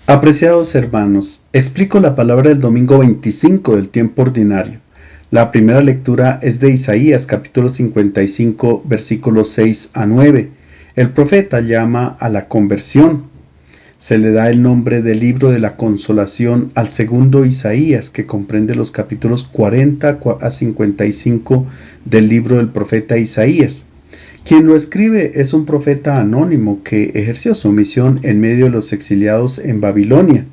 Apreciados hermanos, explico la palabra del domingo 25 del tiempo ordinario. La primera lectura es de Isaías capítulo 55 versículos 6 a 9. El profeta llama a la conversión. Se le da el nombre del libro de la consolación al segundo Isaías, que comprende los capítulos 40 a 55 del libro del profeta Isaías. Quien lo escribe es un profeta anónimo que ejerció su misión en medio de los exiliados en Babilonia.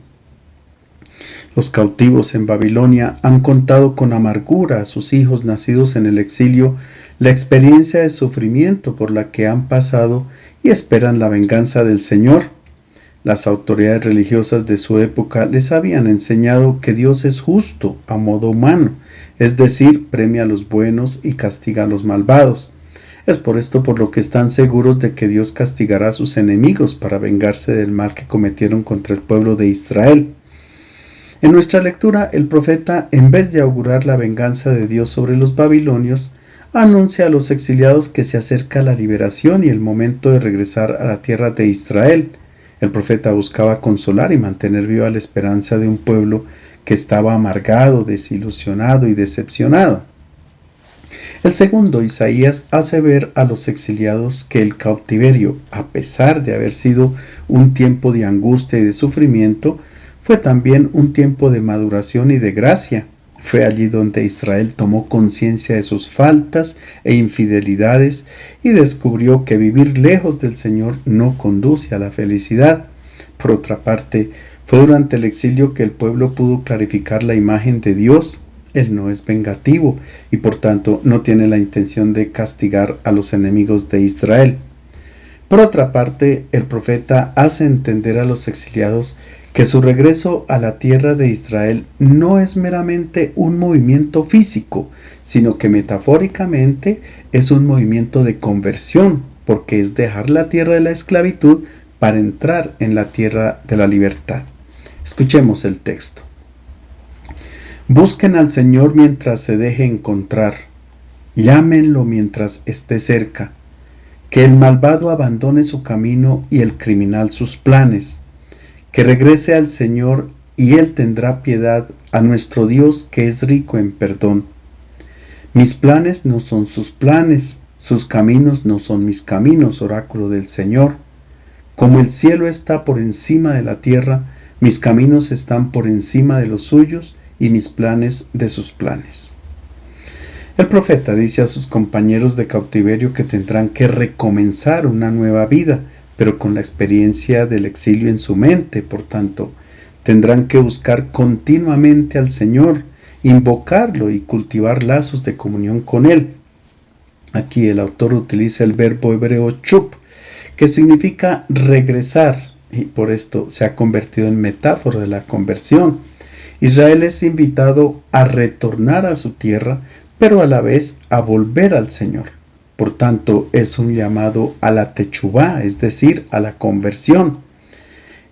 Los cautivos en Babilonia han contado con amargura a sus hijos nacidos en el exilio la experiencia de sufrimiento por la que han pasado y esperan la venganza del Señor. Las autoridades religiosas de su época les habían enseñado que Dios es justo a modo humano, es decir, premia a los buenos y castiga a los malvados. Es por esto por lo que están seguros de que Dios castigará a sus enemigos para vengarse del mal que cometieron contra el pueblo de Israel. En nuestra lectura, el profeta, en vez de augurar la venganza de Dios sobre los babilonios, anuncia a los exiliados que se acerca la liberación y el momento de regresar a la tierra de Israel. El profeta buscaba consolar y mantener viva la esperanza de un pueblo que estaba amargado, desilusionado y decepcionado. El segundo Isaías hace ver a los exiliados que el cautiverio, a pesar de haber sido un tiempo de angustia y de sufrimiento, fue también un tiempo de maduración y de gracia. Fue allí donde Israel tomó conciencia de sus faltas e infidelidades y descubrió que vivir lejos del Señor no conduce a la felicidad. Por otra parte, fue durante el exilio que el pueblo pudo clarificar la imagen de Dios. Él no es vengativo y por tanto no tiene la intención de castigar a los enemigos de Israel. Por otra parte, el profeta hace entender a los exiliados que su regreso a la tierra de Israel no es meramente un movimiento físico, sino que metafóricamente es un movimiento de conversión, porque es dejar la tierra de la esclavitud para entrar en la tierra de la libertad. Escuchemos el texto. Busquen al Señor mientras se deje encontrar, llámenlo mientras esté cerca, que el malvado abandone su camino y el criminal sus planes, que regrese al Señor y Él tendrá piedad, a nuestro Dios que es rico en perdón. Mis planes no son sus planes, sus caminos no son mis caminos, oráculo del Señor. Como el cielo está por encima de la tierra, mis caminos están por encima de los suyos, y mis planes de sus planes. El profeta dice a sus compañeros de cautiverio que tendrán que recomenzar una nueva vida, pero con la experiencia del exilio en su mente. Por tanto, tendrán que buscar continuamente al Señor, invocarlo y cultivar lazos de comunión con Él. Aquí el autor utiliza el verbo hebreo chup, que significa regresar, y por esto se ha convertido en metáfora de la conversión. Israel es invitado a retornar a su tierra, pero a la vez a volver al Señor. Por tanto, es un llamado a la techubá, es decir, a la conversión.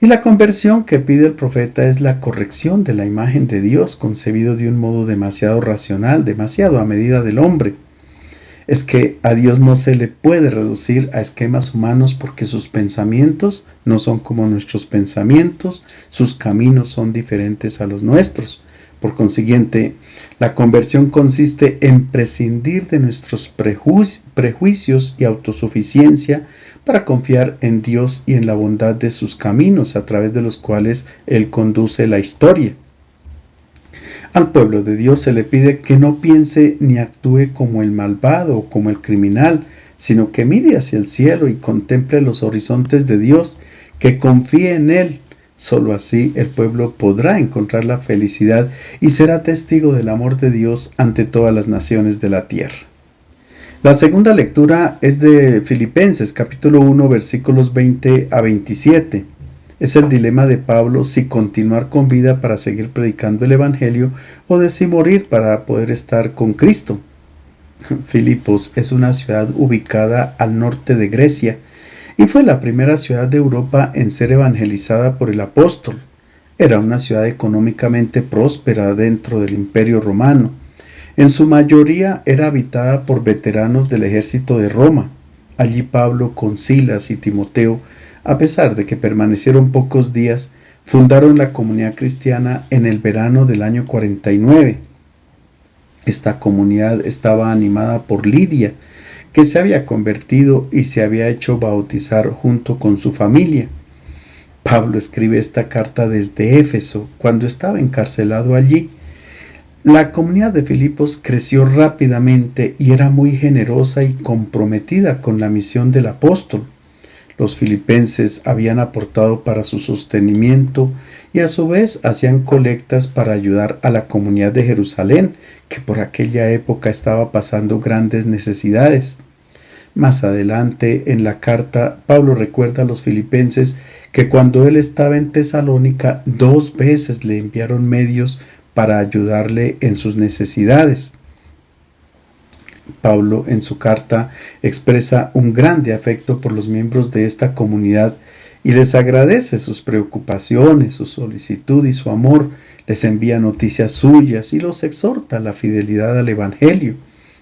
Y la conversión que pide el profeta es la corrección de la imagen de Dios, concebido de un modo demasiado racional, demasiado a medida del hombre. Es que a Dios no se le puede reducir a esquemas humanos porque sus pensamientos no son como nuestros pensamientos, sus caminos son diferentes a los nuestros. Por consiguiente, la conversión consiste en prescindir de nuestros prejuicios y autosuficiencia para confiar en Dios y en la bondad de sus caminos a través de los cuales Él conduce la historia. Al pueblo de Dios se le pide que no piense ni actúe como el malvado o como el criminal, sino que mire hacia el cielo y contemple los horizontes de Dios, que confíe en Él. Solo así el pueblo podrá encontrar la felicidad y será testigo del amor de Dios ante todas las naciones de la tierra. La segunda lectura es de Filipenses capítulo 1 versículos 20 a 27. Es el dilema de Pablo si continuar con vida para seguir predicando el Evangelio o de si morir para poder estar con Cristo. Filipos es una ciudad ubicada al norte de Grecia y fue la primera ciudad de Europa en ser evangelizada por el apóstol. Era una ciudad económicamente próspera dentro del Imperio Romano. En su mayoría era habitada por veteranos del ejército de Roma. Allí Pablo con Silas y Timoteo, a pesar de que permanecieron pocos días, fundaron la comunidad cristiana en el verano del año 49. Esta comunidad estaba animada por Lidia, que se había convertido y se había hecho bautizar junto con su familia. Pablo escribe esta carta desde Éfeso, cuando estaba encarcelado allí. La comunidad de Filipos creció rápidamente y era muy generosa y comprometida con la misión del apóstol. Los filipenses habían aportado para su sostenimiento y a su vez hacían colectas para ayudar a la comunidad de Jerusalén, que por aquella época estaba pasando grandes necesidades. Más adelante en la carta, Pablo recuerda a los filipenses que cuando él estaba en Tesalónica 2 veces le enviaron medios para ayudarle en sus necesidades. Pablo en su carta expresa un grande afecto por los miembros de esta comunidad y les agradece sus preocupaciones, su solicitud y su amor. Les envía noticias suyas y los exhorta a la fidelidad al Evangelio.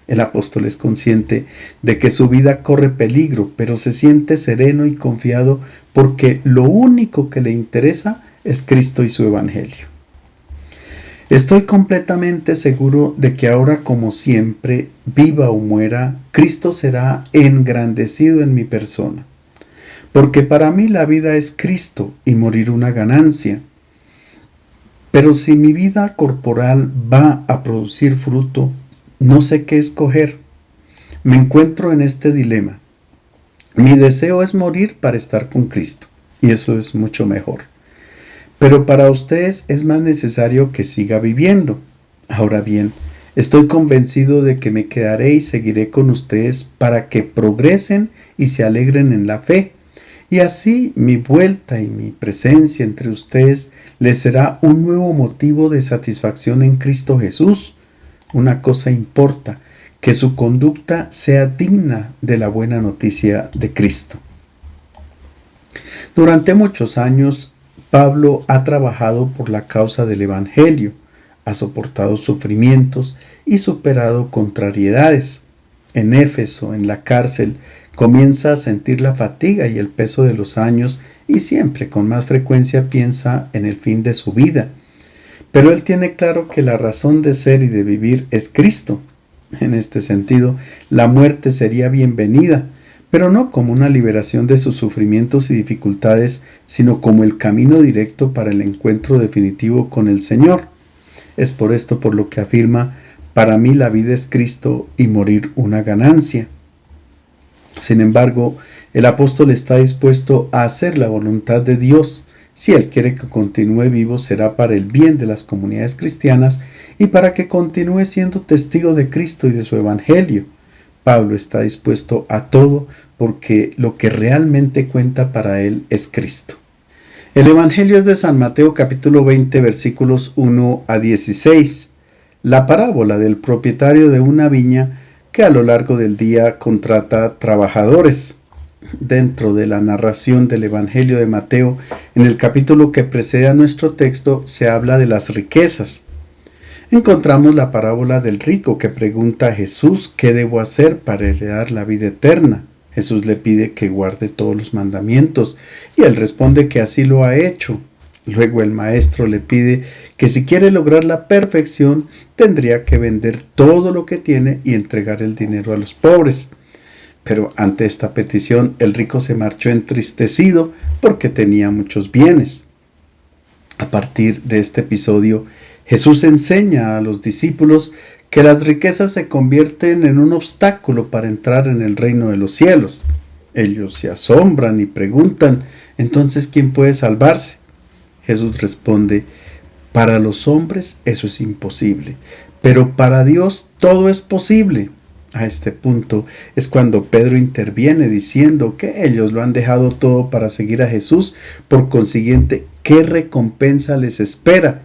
El apóstol es consciente de que su vida corre peligro, pero se siente sereno y confiado porque lo único que le interesa es Cristo y su Evangelio. Estoy completamente seguro de que ahora, como siempre, viva o muera, Cristo será engrandecido en mi persona. Porque para mí la vida es Cristo y morir una ganancia. Pero si mi vida corporal va a producir fruto, no sé qué escoger. Me encuentro en este dilema. Mi deseo es morir para estar con Cristo, y eso es mucho mejor. Pero para ustedes es más necesario que siga viviendo. Ahora bien, estoy convencido de que me quedaré y seguiré con ustedes para que progresen y se alegren en la fe. Y así mi vuelta y mi presencia entre ustedes les será un nuevo motivo de satisfacción en Cristo Jesús. Una cosa importa, que su conducta sea digna de la buena noticia de Cristo. Durante muchos años, Pablo ha trabajado por la causa del Evangelio, ha soportado sufrimientos y superado contrariedades. En Éfeso, en la cárcel, comienza a sentir la fatiga y el peso de los años y siempre con más frecuencia piensa en el fin de su vida. Pero él tiene claro que la razón de ser y de vivir es Cristo. En este sentido, la muerte sería bienvenida, pero no como una liberación de sus sufrimientos y dificultades, sino como el camino directo para el encuentro definitivo con el Señor. Es por esto por lo que afirma: para mí la vida es Cristo y morir una ganancia. Sin embargo, el apóstol está dispuesto a hacer la voluntad de Dios. Si él quiere que continúe vivo, será para el bien de las comunidades cristianas y para que continúe siendo testigo de Cristo y de su Evangelio. Pablo está dispuesto a todo porque lo que realmente cuenta para él es Cristo. El Evangelio es de San Mateo capítulo 20 versículos 1 a 16. La parábola del propietario de una viña que a lo largo del día contrata trabajadores. Dentro de la narración del Evangelio de Mateo, en el capítulo que precede a nuestro texto, se habla de las riquezas. Encontramos la parábola del rico que pregunta a Jesús qué debo hacer para heredar la vida eterna. Jesús le pide que guarde todos los mandamientos y él responde que así lo ha hecho. Luego el maestro le pide que si quiere lograr la perfección tendría que vender todo lo que tiene y entregar el dinero a los pobres. Pero ante esta petición el rico se marchó entristecido porque tenía muchos bienes. A partir de este episodio, Jesús enseña a los discípulos que las riquezas se convierten en un obstáculo para entrar en el reino de los cielos. Ellos se asombran y preguntan: ¿entonces quién puede salvarse? Jesús responde: para los hombres eso es imposible, pero para Dios todo es posible. A este punto es cuando Pedro interviene diciendo que ellos lo han dejado todo para seguir a Jesús, por consiguiente, ¿qué recompensa les espera?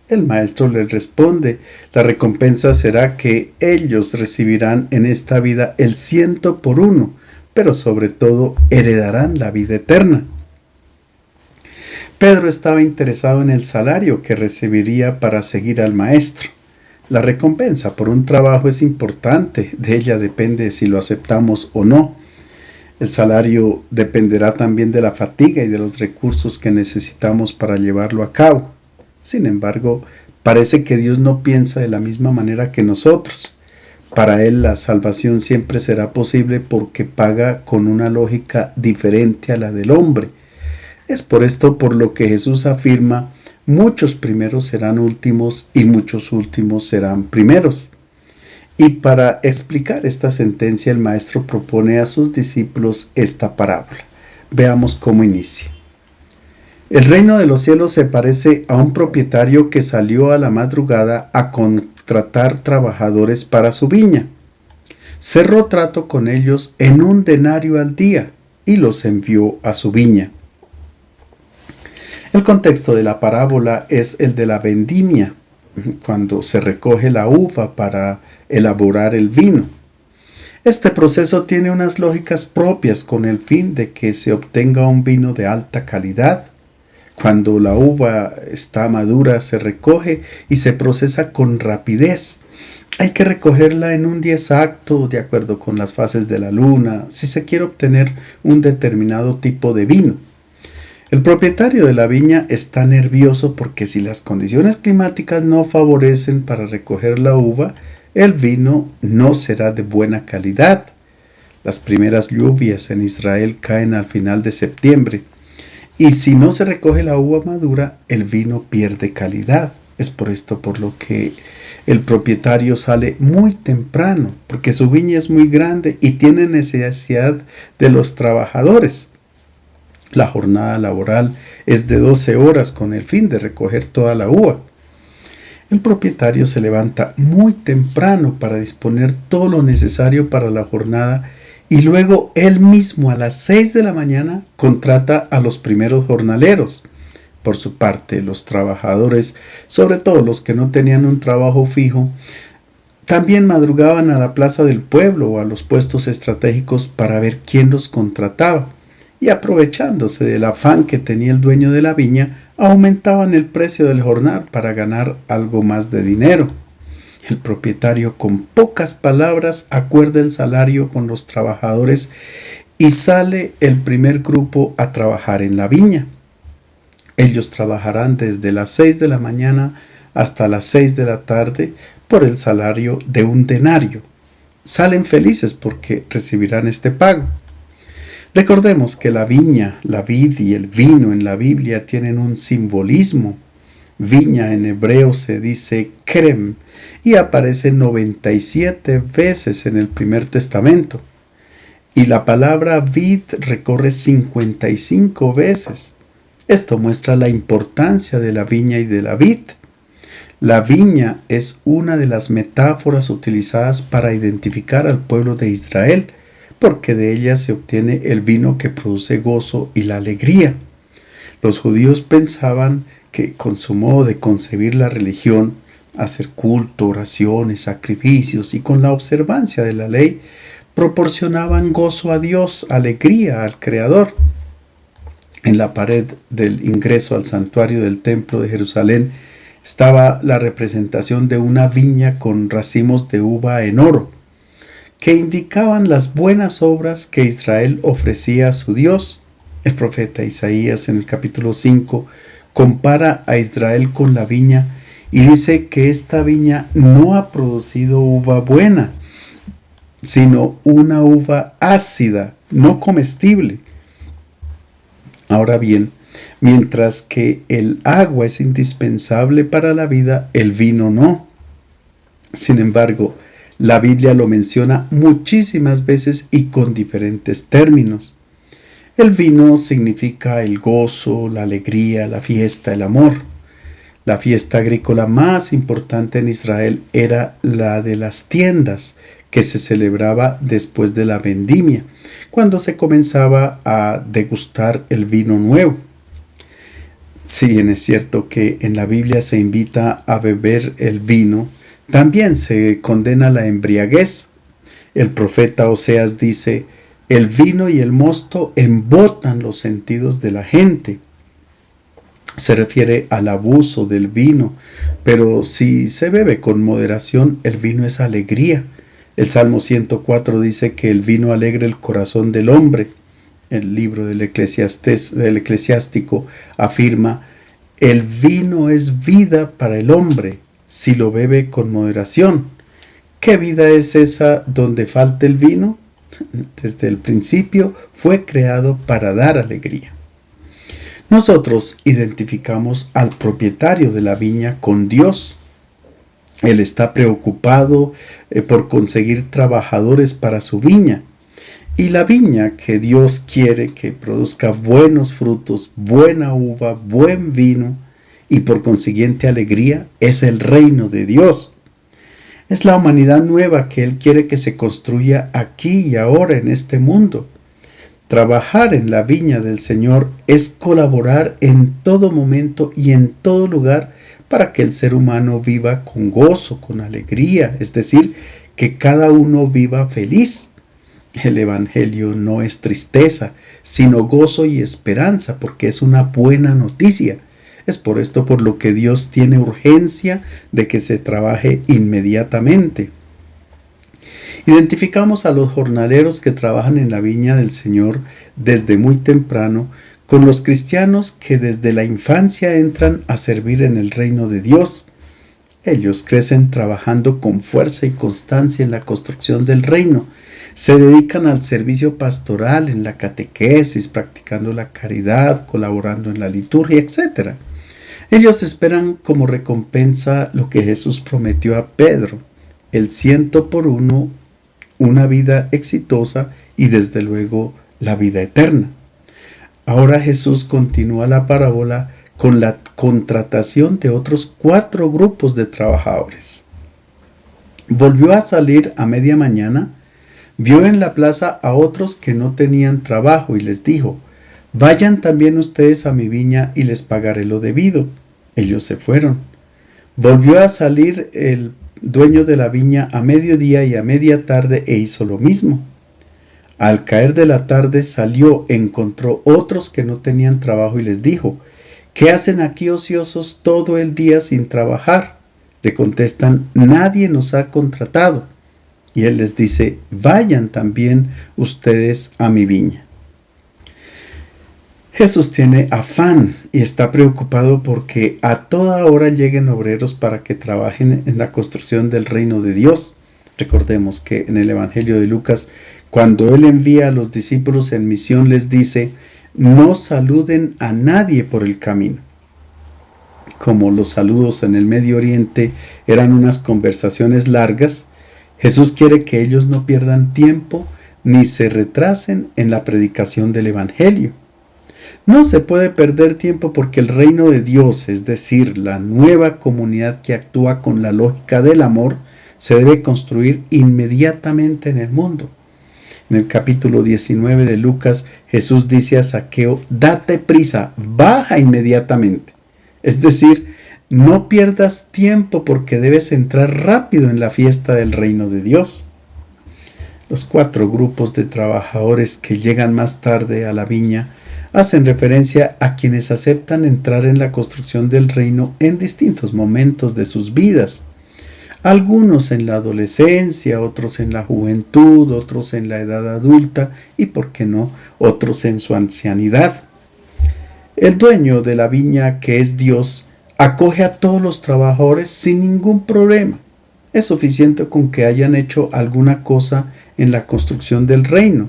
El maestro les responde: la recompensa será que ellos recibirán en esta vida el 100 por 1, pero sobre todo heredarán la vida eterna. Pedro estaba interesado en el salario que recibiría para seguir al maestro. La recompensa por un trabajo es importante, de ella depende si lo aceptamos o no. El salario dependerá también de la fatiga y de los recursos que necesitamos para llevarlo a cabo. Sin embargo, parece que Dios no piensa de la misma manera que nosotros. Para Él la salvación siempre será posible porque paga con una lógica diferente a la del hombre. Es por esto por lo que Jesús afirma: muchos primeros serán últimos y muchos últimos serán primeros. Y para explicar esta sentencia, el maestro propone a sus discípulos esta parábola. Veamos cómo inicia. El reino de los cielos se parece a un propietario que salió a la madrugada a contratar trabajadores para su viña. Cerró trato con ellos en 1 denario al día y los envió a su viña. El contexto de la parábola es el de la vendimia, cuando se recoge la uva para elaborar el vino. Este proceso tiene unas lógicas propias con el fin de que se obtenga un vino de alta calidad. Cuando la uva está madura, se recoge y se procesa con rapidez. Hay que recogerla en un día exacto, de acuerdo con las fases de la luna, si se quiere obtener un determinado tipo de vino. El propietario de la viña está nervioso porque si las condiciones climáticas no favorecen para recoger la uva, el vino no será de buena calidad. Las primeras lluvias en Israel caen al final de septiembre. Y si no se recoge la uva madura, el vino pierde calidad. Es por esto por lo que el propietario sale muy temprano, porque su viña es muy grande y tiene necesidad de los trabajadores. La jornada laboral es de 12 horas con el fin de recoger toda la uva. El propietario se levanta muy temprano para disponer todo lo necesario para la jornada y luego él mismo a las 6 de la mañana contrata a los primeros jornaleros. Por su parte, los trabajadores, sobre todo los que no tenían un trabajo fijo, también madrugaban a la plaza del pueblo o a los puestos estratégicos para ver quién los contrataba. Y aprovechándose del afán que tenía el dueño de la viña, aumentaban el precio del jornal para ganar algo más de dinero. El propietario, con pocas palabras, acuerda el salario con los trabajadores y sale el primer grupo a trabajar en la viña. Ellos trabajarán desde las 6 de la mañana hasta las 6 de la tarde por el salario de 1 denario. Salen felices porque recibirán este pago. Recordemos que la viña, la vid y el vino en la Biblia tienen un simbolismo. Viña en hebreo se dice kerem y aparece 97 veces en el Primer Testamento. Y la palabra vid recorre 55 veces. Esto muestra la importancia de la viña y de la vid. La viña es una de las metáforas utilizadas para identificar al pueblo de Israel, porque de ella se obtiene el vino que produce gozo y la alegría. Los judíos pensaban que con su modo de concebir la religión, hacer culto, oraciones, sacrificios y con la observancia de la ley, proporcionaban gozo a Dios, alegría al Creador. En la pared del ingreso al santuario del templo de Jerusalén estaba la representación de una viña con racimos de uva en oro, que indicaban las buenas obras que Israel ofrecía a su Dios. El profeta Isaías en el capítulo 5 compara a Israel con la viña y dice que esta viña no ha producido uva buena, sino una uva ácida, no comestible. Ahora bien, mientras que el agua es indispensable para la vida, el vino no. Sin embargo, la Biblia lo menciona muchísimas veces y con diferentes términos. El vino significa el gozo, la alegría, la fiesta, el amor. La fiesta agrícola más importante en Israel era la de las tiendas, que se celebraba después de la vendimia, cuando se comenzaba a degustar el vino nuevo. Si bien es cierto que en la Biblia se invita a beber el vino, también se condena la embriaguez. El profeta Oseas dice: el vino y el mosto embotan los sentidos de la gente. Se refiere al abuso del vino, pero si se bebe con moderación, el vino es alegría. El Salmo 104 dice que el vino alegra el corazón del hombre. El libro del Eclesiástico afirma: el vino es vida para el hombre, si lo bebe con moderación. ¿Qué vida es esa donde falta el vino? Desde el principio fue creado para dar alegría. Nosotros identificamos al propietario de la viña con Dios. Él está preocupado por conseguir trabajadores para su viña. Y la viña que Dios quiere que produzca buenos frutos, buena uva, buen vino y por consiguiente alegría es el reino de Dios. Es la humanidad nueva que Él quiere que se construya aquí y ahora en este mundo. Trabajar en la viña del Señor es colaborar en todo momento y en todo lugar para que el ser humano viva con gozo, con alegría, es decir, que cada uno viva feliz. El Evangelio no es tristeza, sino gozo y esperanza, porque es una buena noticia. Es por esto por lo que Dios tiene urgencia de que se trabaje inmediatamente. Identificamos a los jornaleros que trabajan en la viña del Señor desde muy temprano con los cristianos que desde la infancia entran a servir en el reino de Dios. Ellos crecen trabajando con fuerza y constancia en la construcción del reino. Se dedican al servicio pastoral, en la catequesis, practicando la caridad, colaborando en la liturgia, etc. Ellos esperan como recompensa lo que Jesús prometió a Pedro, el 100 por 1, una vida exitosa y desde luego la vida eterna. Ahora Jesús continúa la parábola con la contratación de otros 4 grupos de trabajadores. Volvió a salir a media mañana, vio en la plaza a otros que no tenían trabajo y les dijo: vayan también ustedes a mi viña y les pagaré lo debido. Ellos se fueron. Volvió a salir el dueño de la viña a mediodía y a media tarde e hizo lo mismo. Al caer de la tarde salió, encontró otros que no tenían trabajo y les dijo: ¿qué hacen aquí ociosos todo el día sin trabajar? Le contestan: nadie nos ha contratado. Y él les dice: vayan también ustedes a mi viña. Jesús tiene afán y está preocupado porque a toda hora lleguen obreros para que trabajen en la construcción del reino de Dios. Recordemos que en el Evangelio de Lucas, cuando Él envía a los discípulos en misión, les dice: no saluden a nadie por el camino. Como los saludos en el Medio Oriente eran unas conversaciones largas, Jesús quiere que ellos no pierdan tiempo ni se retrasen en la predicación del Evangelio. No se puede perder tiempo porque el reino de Dios, es decir, la nueva comunidad que actúa con la lógica del amor, se debe construir inmediatamente en el mundo. En el capítulo 19 de Lucas, Jesús dice a Zaqueo: date prisa, baja inmediatamente. Es decir, no pierdas tiempo porque debes entrar rápido en la fiesta del reino de Dios. Los 4 grupos de trabajadores que llegan más tarde a la viña hacen referencia a quienes aceptan entrar en la construcción del reino en distintos momentos de sus vidas. Algunos en la adolescencia, otros en la juventud, otros en la edad adulta y, por qué no, otros en su ancianidad. El dueño de la viña, que es Dios, acoge a todos los trabajadores sin ningún problema. Es suficiente con que hayan hecho alguna cosa en la construcción del reino.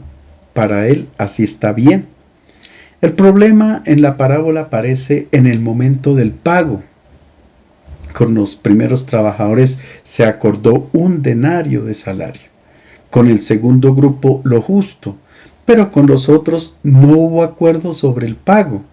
Para él así está bien. El problema en la parábola aparece en el momento del pago. Con los primeros trabajadores se acordó 1 denario de salario. Con el segundo grupo lo justo, pero con los otros no hubo acuerdo sobre el pago.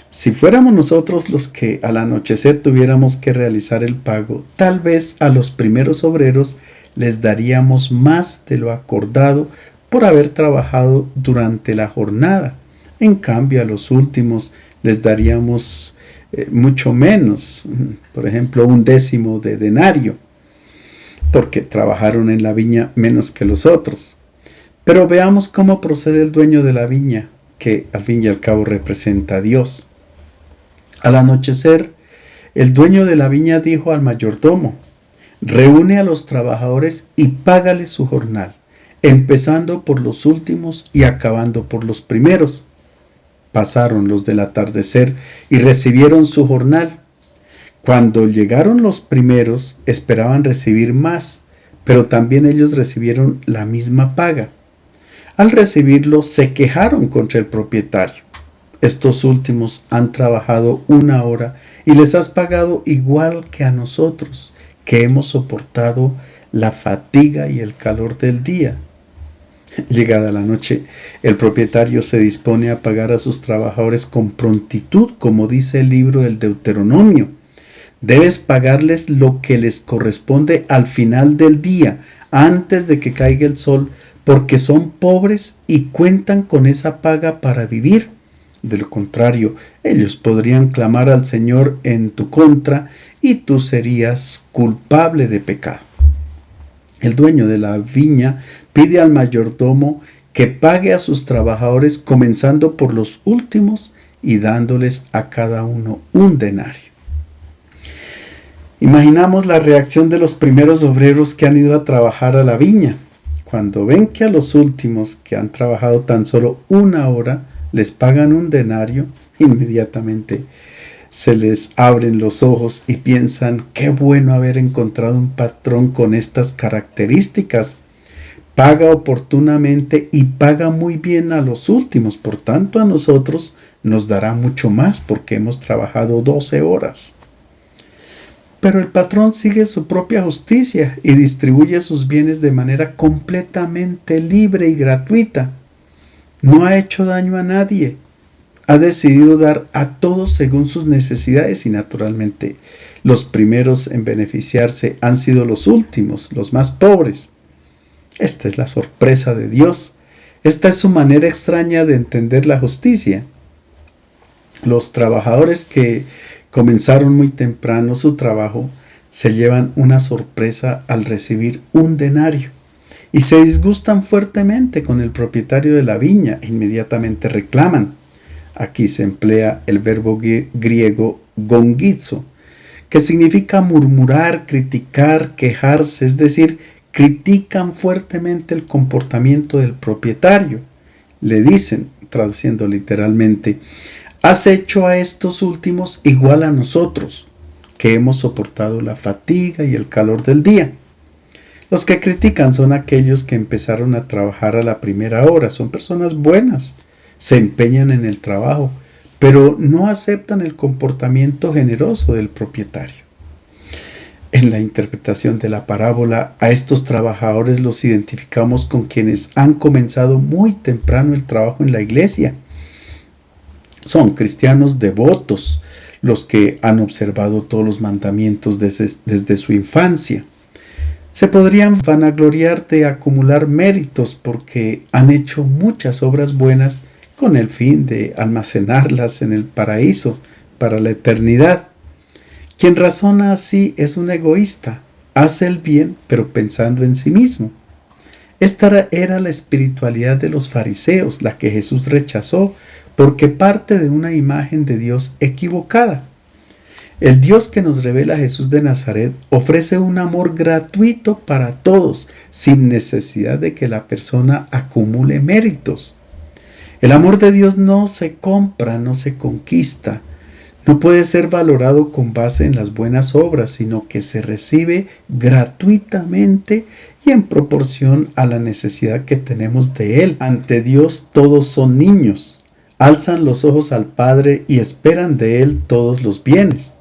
Si fuéramos nosotros los que al anochecer tuviéramos que realizar el pago, tal vez a los primeros obreros les daríamos más de lo acordado por haber trabajado durante la jornada. En cambio, a los últimos les daríamos mucho menos, por ejemplo, 1/10 de denario, porque trabajaron en la viña menos que los otros. Pero veamos cómo procede el dueño de la viña, que al fin y al cabo representa a Dios. Al anochecer, el dueño de la viña dijo al mayordomo: Reúne a los trabajadores y págales su jornal, empezando por los últimos y acabando por los primeros. Pasaron los del atardecer y recibieron su jornal. Cuando llegaron los primeros, esperaban recibir más, pero también ellos recibieron la misma paga. Al recibirlo, se quejaron contra el propietario. Estos últimos han trabajado 1 hora y les has pagado igual que a nosotros, que hemos soportado la fatiga y el calor del día. Llegada la noche, el propietario se dispone a pagar a sus trabajadores con prontitud, como dice el libro del Deuteronomio. Debes pagarles lo que les corresponde al final del día, antes de que caiga el sol, porque son pobres y cuentan con esa paga para vivir. De lo contrario, ellos podrían clamar al Señor en tu contra y tú serías culpable de pecado. El dueño de la viña pide al mayordomo que pague a sus trabajadores comenzando por los últimos y dándoles a cada uno un denario. Imaginamos la reacción de los primeros obreros que han ido a trabajar a la viña. Cuando ven que a los últimos, que han trabajado tan solo 1 hora, les pagan un denario, inmediatamente se les abren los ojos y piensan: qué bueno haber encontrado un patrón con estas características. Paga oportunamente y paga muy bien a los últimos, por tanto a nosotros nos dará mucho más porque hemos trabajado 12 horas. Pero el patrón sigue su propia justicia y distribuye sus bienes de manera completamente libre y gratuita. No ha hecho daño a nadie. Ha decidido dar a todos según sus necesidades y naturalmente los primeros en beneficiarse han sido los últimos, los más pobres. Esta es la sorpresa de Dios. Esta es su manera extraña de entender la justicia. Los trabajadores que comenzaron muy temprano su trabajo se llevan una sorpresa al recibir un denario y se disgustan fuertemente con el propietario de la viña e inmediatamente reclaman. Aquí se emplea el verbo griego gongizo, que significa murmurar, criticar, quejarse, es decir, critican fuertemente el comportamiento del propietario. Le dicen, traduciendo literalmente: has hecho a estos últimos igual a nosotros, que hemos soportado la fatiga y el calor del día. Los que critican son aquellos que empezaron a trabajar a la primera hora. Son personas buenas, se empeñan en el trabajo, pero no aceptan el comportamiento generoso del propietario. En la interpretación de la parábola, a estos trabajadores los identificamos con quienes han comenzado muy temprano el trabajo en la iglesia. Son cristianos devotos, los que han observado todos los mandamientos desde su infancia. Se podrían vanagloriar de acumular méritos porque han hecho muchas obras buenas con el fin de almacenarlas en el paraíso para la eternidad. Quien razona así es un egoísta, hace el bien pero pensando en sí mismo. Esta era la espiritualidad de los fariseos, la que Jesús rechazó porque parte de una imagen de Dios equivocada. El Dios que nos revela Jesús de Nazaret ofrece un amor gratuito para todos, sin necesidad de que la persona acumule méritos. El amor de Dios no se compra, no se conquista, no puede ser valorado con base en las buenas obras, sino que se recibe gratuitamente y en proporción a la necesidad que tenemos de Él. Ante Dios todos son niños, alzan los ojos al Padre y esperan de Él todos los bienes.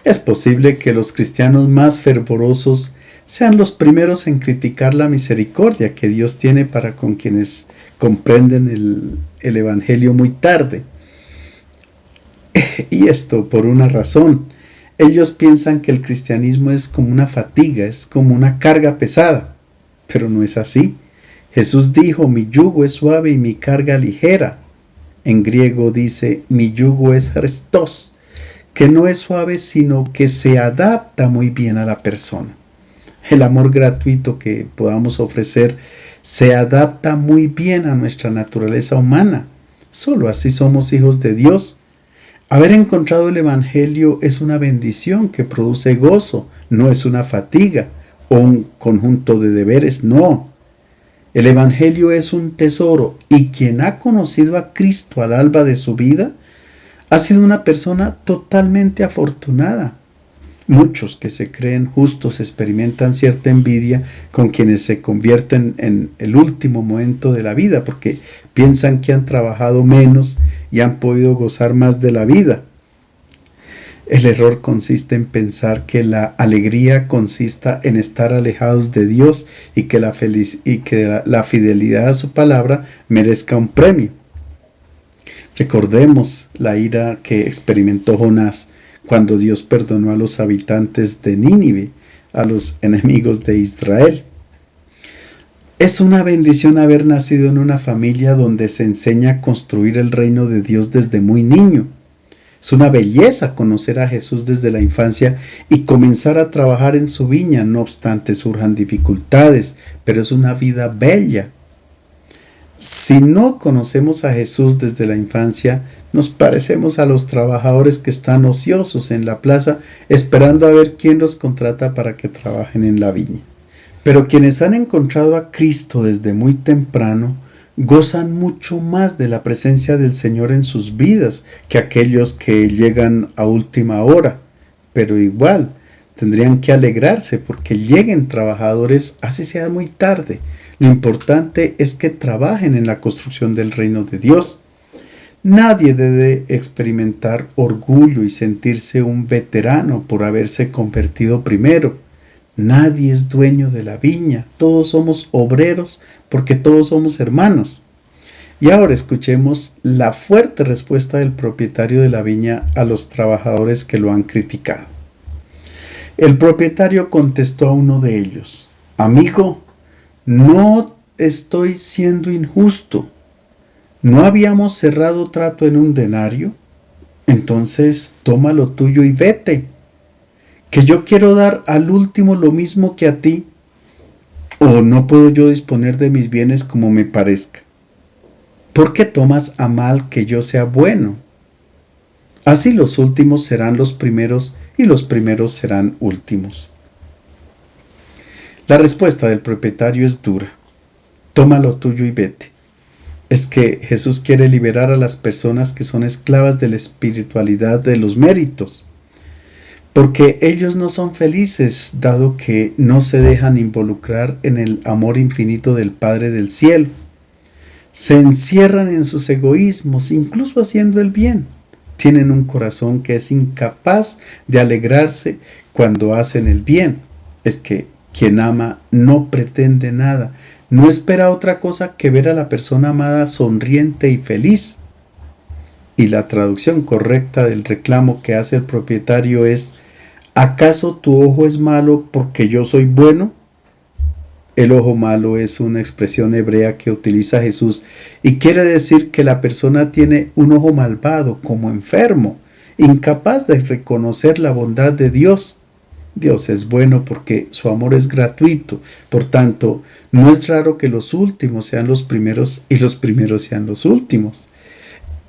Es posible que los cristianos más fervorosos sean los primeros en criticar la misericordia que Dios tiene para con quienes comprenden el Evangelio muy tarde. Y esto por una razón. Ellos piensan que el cristianismo es como una fatiga, es como una carga pesada. Pero no es así. Jesús dijo: mi yugo es suave y mi carga ligera. En griego dice: mi yugo es Christos, que no es suave sino que se adapta muy bien a la persona. El amor gratuito que podamos ofrecer se adapta muy bien a nuestra naturaleza humana. Solo así somos hijos de Dios. Haber encontrado el Evangelio es una bendición que produce gozo, no es una fatiga o un conjunto de deberes, no. El Evangelio es un tesoro y quien ha conocido a Cristo al alba de su vida ha sido una persona totalmente afortunada. Muchos que se creen justos experimentan cierta envidia con quienes se convierten en el último momento de la vida porque piensan que han trabajado menos y han podido gozar más de la vida. El error consiste en pensar que la alegría consista en estar alejados de Dios y que la fidelidad a su palabra merezca un premio. Recordemos la ira que experimentó Jonás cuando Dios perdonó a los habitantes de Nínive, a los enemigos de Israel. Es una bendición haber nacido en una familia donde se enseña a construir el reino de Dios desde muy niño. Es una belleza conocer a Jesús desde la infancia y comenzar a trabajar en su viña, no obstante surjan dificultades, pero es una vida bella. Si no conocemos a Jesús desde la infancia, nos parecemos a los trabajadores que están ociosos en la plaza esperando a ver quién los contrata para que trabajen en la viña. Pero quienes han encontrado a Cristo desde muy temprano, gozan mucho más de la presencia del Señor en sus vidas que aquellos que llegan a última hora. Pero igual, tendrían que alegrarse porque lleguen trabajadores así sea muy tarde. Lo importante es que trabajen en la construcción del reino de Dios. Nadie debe experimentar orgullo y sentirse un veterano por haberse convertido primero. Nadie es dueño de la viña. Todos somos obreros porque todos somos hermanos. Y ahora escuchemos la fuerte respuesta del propietario de la viña a los trabajadores que lo han criticado. El propietario contestó a uno de ellos: Amigo, no estoy siendo injusto. ¿No habíamos cerrado trato en un denario? Entonces toma lo tuyo y vete. ¿Que yo quiero dar al último lo mismo que a ti? ¿O no puedo yo disponer de mis bienes como me parezca? ¿Por qué tomas a mal que yo sea bueno? Así los últimos serán los primeros y los primeros serán últimos. La respuesta del propietario es dura. Toma lo tuyo y vete. Es que Jesús quiere liberar a las personas que son esclavas de la espiritualidad de los méritos, porque ellos no son felices dado que no se dejan involucrar en el amor infinito del Padre del cielo. Se encierran en sus egoísmos, incluso haciendo el bien. Tienen un corazón que es incapaz de alegrarse cuando hacen el bien. Es que quien ama no pretende nada, no espera otra cosa que ver a la persona amada sonriente y feliz. Y la traducción correcta del reclamo que hace el propietario es: ¿acaso tu ojo es malo porque yo soy bueno? El ojo malo es una expresión hebrea que utiliza Jesús y quiere decir que la persona tiene un ojo malvado, como enfermo, incapaz de reconocer la bondad de Dios. Dios es bueno porque su amor es gratuito, por tanto, no es raro que los últimos sean los primeros y los primeros sean los últimos.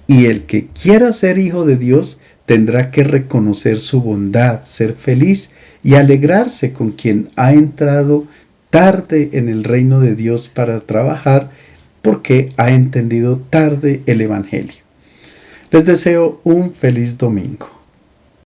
Y el que quiera ser hijo de Dios tendrá que reconocer su bondad, ser feliz y alegrarse con quien ha entrado tarde en el reino de Dios para trabajar porque ha entendido tarde el Evangelio. Les deseo un feliz domingo.